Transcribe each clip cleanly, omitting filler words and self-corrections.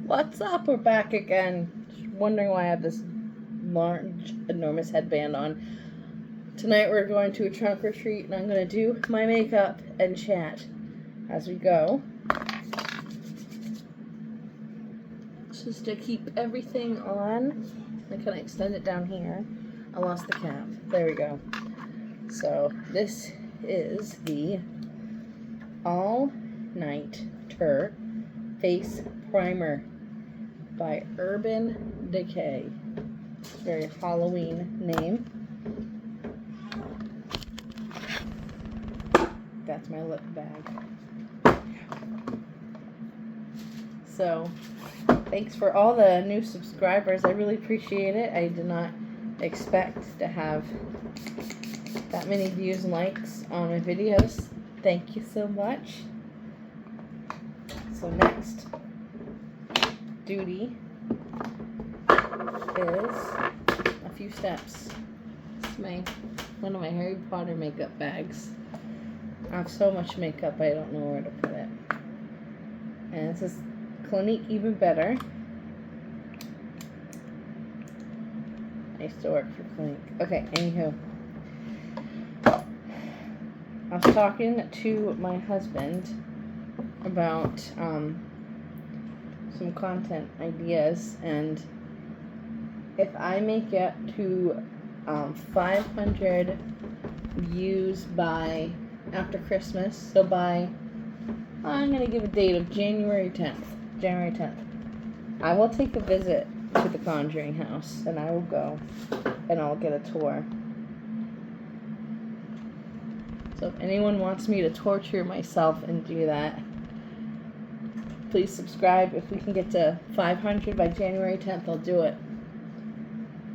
What's up? We're back again. Wondering why I have this large, enormous headband on. Tonight we're going to a trunk or treat, and I'm going to do my makeup and chat as we go. Just to keep everything on. I can extend it down here. I lost the cap. There we go. So this is the All Nighter Face Primer by Urban Decay. Very Halloween name. That's my lip bag. So, thanks for all the new subscribers. I really appreciate it. I did not expect to have that many views and likes on my videos. Thank you so much. So next duty is a few steps. It's one of my Harry Potter makeup bags. I have so much makeup I don't know where to put it. And this is Clinique Even Better. I used to work for Clinique. Okay, anywho. I was talking to my husband about some content ideas, and if I make it to 500 views by after Christmas, so by, I'm going to give a date of January 10th, I will take a visit to the Conjuring House, and I will go, and I'll get a tour. So if anyone wants me to torture myself and do that, please subscribe. If we can get to 500 by January 10th, I'll do it.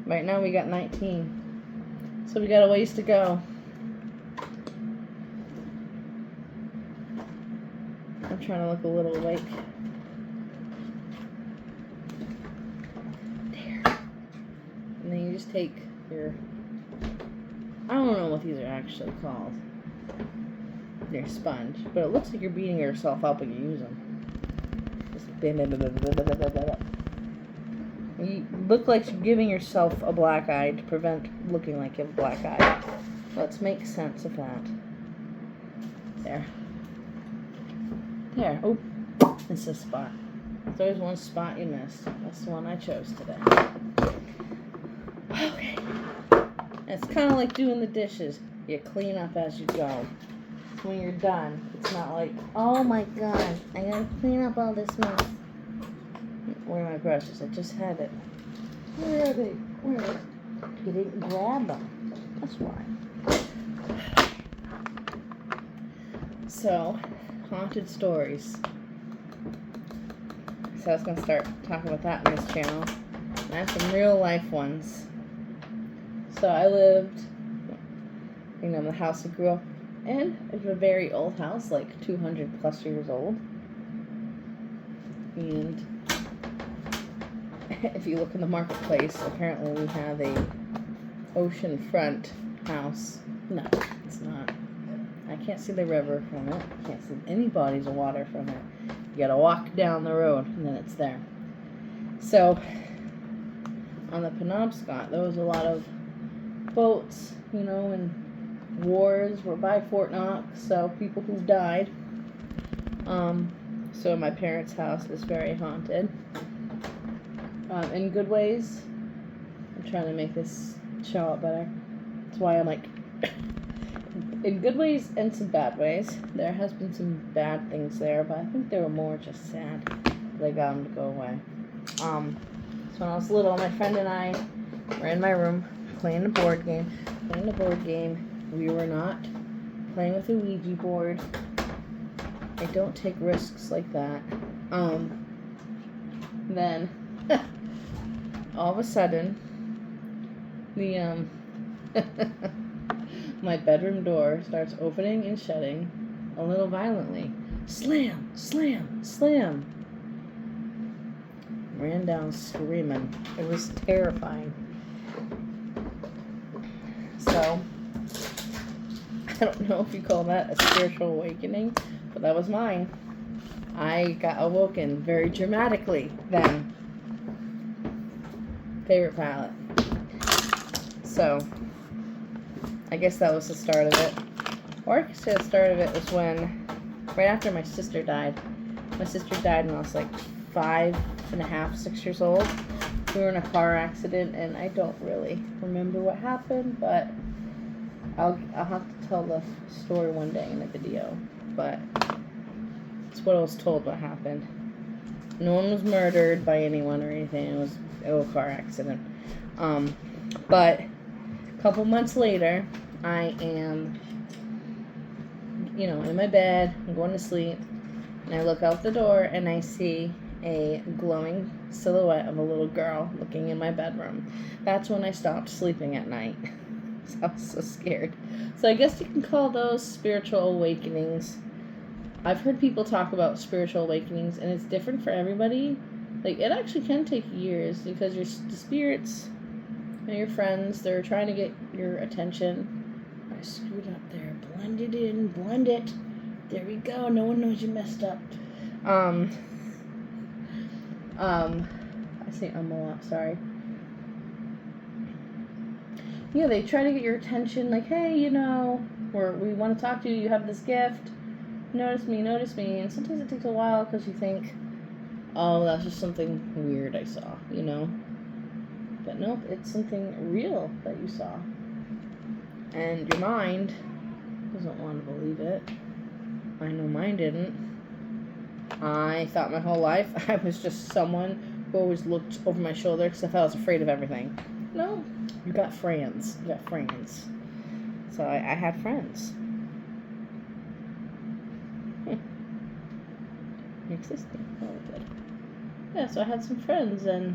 Right now we got 19. So we got a ways to go. I'm trying to look a little awake. There. And then you just take your, I don't know what these are actually called. Your sponge, but it looks like you're beating yourself up when you use them. Just you look like you're giving yourself a black eye to prevent looking like you have a black eye. Let's make sense of that. There. There. Oh, it's a spot. There's one spot you missed. That's the one I chose today. Okay. It's kind of like doing the dishes. You clean up as you go. When you're done, it's not like, oh my god, I gotta clean up all this mess. Where are my brushes? I just had it. Where are they? Where are they? You didn't grab them. That's why. So, haunted stories. So I was gonna start talking about that in this channel. And I have some real life ones. So I lived, in the house I grew up in. It's a very old house, like 200 plus years old. And if you look in the marketplace, apparently we have a oceanfront house. No, it's not. I can't see the river from it. I can't see any bodies of water from it. You gotta walk down the road and then it's there. So, on the Penobscot, there was a lot of boats, and wars were by Fort Knox, so people who died. So my parents' house is very haunted. In good ways. I'm trying to make this show up better. That's why I'm like, in good ways and some bad ways. There has been some bad things there, but I think they were more just sad that I got them to go away. So when I was little, my friend and I were in my room playing a board game. We were not playing with a Ouija board. I don't take risks like that. Then all of a sudden, the my bedroom door starts opening and shutting a little violently. Slam, slam, slam. Ran down screaming. It was terrifying. So, I don't know if you call that a spiritual awakening, but that was mine. I got awoken very dramatically then. Favorite palette. So, I guess that was the start of it. Or I could say the start of it was when, right after my sister died. My sister died when I was like 5.5, 6 years old. We were in a car accident, and I don't really remember what happened, but I'll have to tell the story one day in a video. But it's what I was told what happened. No one was murdered by anyone or anything. It was a car accident. But a couple months later, I am, in my bed, I'm going to sleep, and I look out the door and I see a glowing silhouette of a little girl looking in my bedroom. That's when I stopped sleeping at night. I was so scared. So I guess you can call those spiritual awakenings. I've heard people talk about spiritual awakenings, and it's different for everybody. Like, it actually can take years because the spirits and your friends, they're trying to get your attention. I screwed up there. Blend it in. Blend it. There we go. No one knows you messed up. I say a lot, sorry. Yeah, they try to get your attention, like, hey, we want to talk to you, you have this gift, notice me, and sometimes it takes a while because you think, oh, that's just something weird I saw, but nope, it's something real that you saw, and your mind doesn't want to believe it. I know mine didn't. I thought my whole life I was just someone who always looked over my shoulder because I thought I was afraid of everything. No, you got friends. So I had friends. Existing. Oh, good. Yeah, so I had some friends, and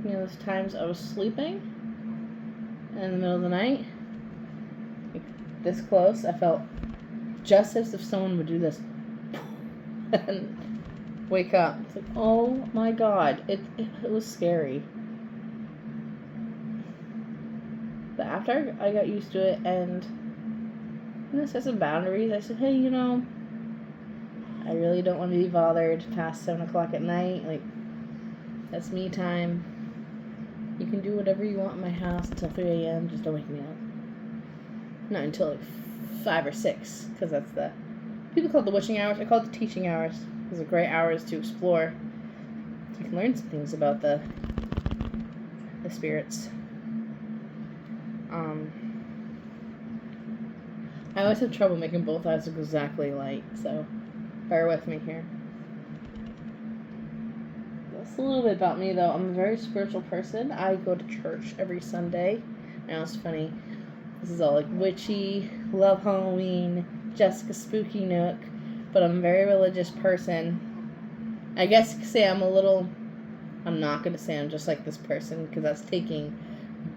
there's times I was sleeping in the middle of the night, like this close. I felt just as if someone would do this and wake up. It's like, oh my god, it was scary. But after I got used to it and set some boundaries, I said, hey, I really don't want to be bothered past 7 o'clock at night. Like, that's me time. You can do whatever you want in my house until 3 a.m. Just don't wake me up. Not until like 5 or 6, because that's the... People call it the witching hours. I call it the teaching hours. Those are great hours to explore. You can learn some things about the spirits. I always have trouble making both eyes look exactly light, so bear with me here. That's a little bit about me, though. I'm a very spiritual person. I go to church every Sunday. Now it's funny. This is all like witchy, love Halloween, Jessica Spooky Nook, but I'm a very religious person. I guess you could say I'm not going to say I'm just like this person, because that's taking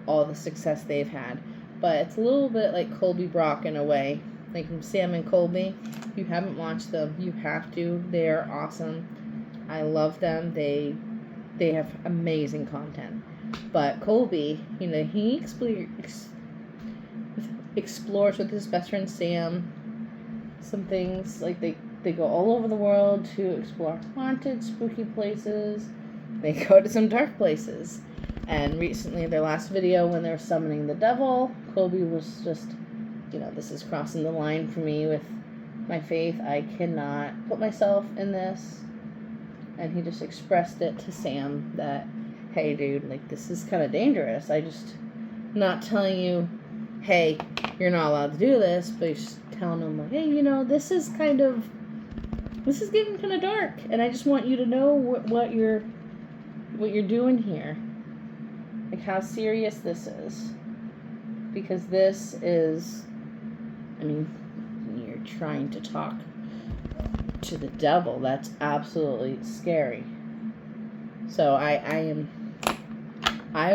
all the success they've had. But it's a little bit like Colby Brock in a way. Like from Sam and Colby. If you haven't watched them, you have to. They are awesome. I love them. They have amazing content. But Colby, he explores with his best friend Sam some things. Like they go all over the world to explore haunted, spooky places. They go to some dark places. And recently, their last video, when they were summoning the devil, Colby was just, this is crossing the line for me with my faith. I cannot put myself in this. And he just expressed it to Sam that, hey, dude, like, this is kind of dangerous. Not telling you, hey, you're not allowed to do this, but just telling him, like, hey, this is getting kind of dark. And I just want you to know what you're doing here. Like, how serious this is. Because this is, you're trying to talk to the devil. That's absolutely scary. So I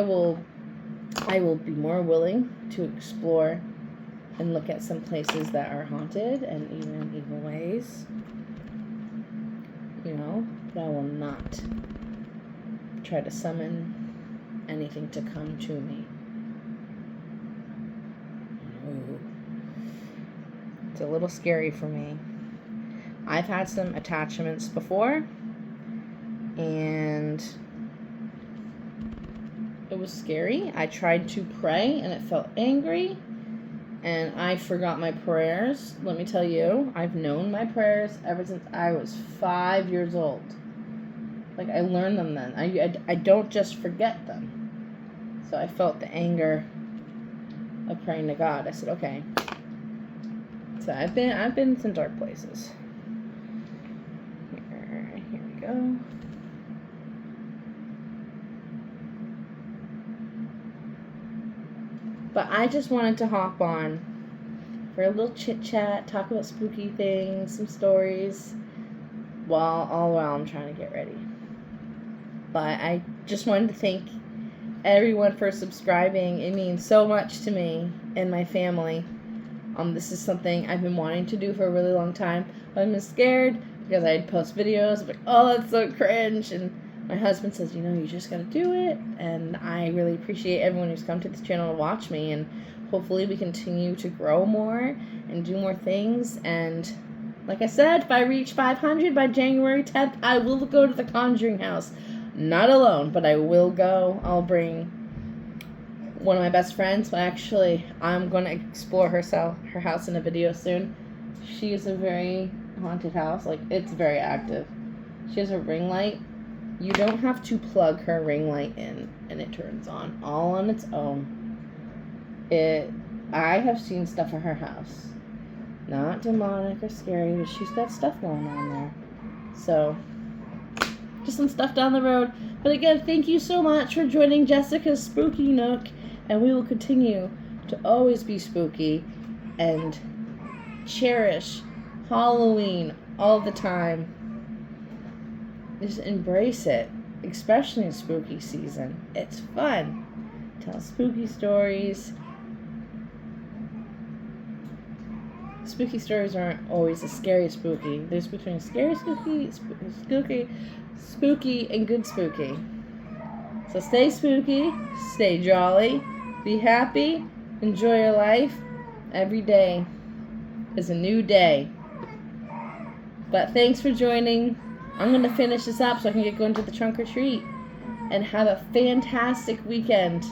will be more willing to explore and look at some places that are haunted and even in evil ways. But I will not try to summon anything to come to me. No. It's a little scary for me. I've had some attachments before, and it was scary. I tried to pray, and it felt angry, and I forgot my prayers. Let me tell you, I've known my prayers ever since I was 5 years old. Like, I learned them then. I don't just forget them. So I felt the anger of praying to God. I said, okay. So I've been in some dark places. Here we go. But I just wanted to hop on for a little chit chat, talk about spooky things, some stories, all while I'm trying to get ready. But I just wanted to thank everyone for subscribing. It means so much to me and my family. This is something I've been wanting to do for a really long time. But I've been scared because I'd post videos like, oh, that's so cringe. And my husband says, you just got to do it. And I really appreciate everyone who's come to this channel to watch me. And hopefully we continue to grow more and do more things. And like I said, if I reach 500 by January 10th, I will go to the Conjuring house. Not alone, but I will go. I'll bring one of my best friends, but actually I'm going to explore her house in a video soon. She is a very haunted house. Like, it's very active. She has a ring light. You don't have to plug her ring light in and it turns on all on its own. I have seen stuff in her house. Not demonic or scary, but she's got stuff going on there. So, just some stuff down the road. But again, thank you so much for joining Jessica's Spooky Nook. And we will continue to always be spooky and cherish Halloween all the time. Just embrace it, especially in spooky season. It's fun. Tell spooky stories. Spooky stories aren't always the scary spooky. There's between scary spooky, spooky, and good spooky. So stay spooky, stay jolly, be happy, enjoy your life. Every day is a new day. But thanks for joining. I'm going to finish this up so I can get going to the trunk or treat. And have a fantastic weekend.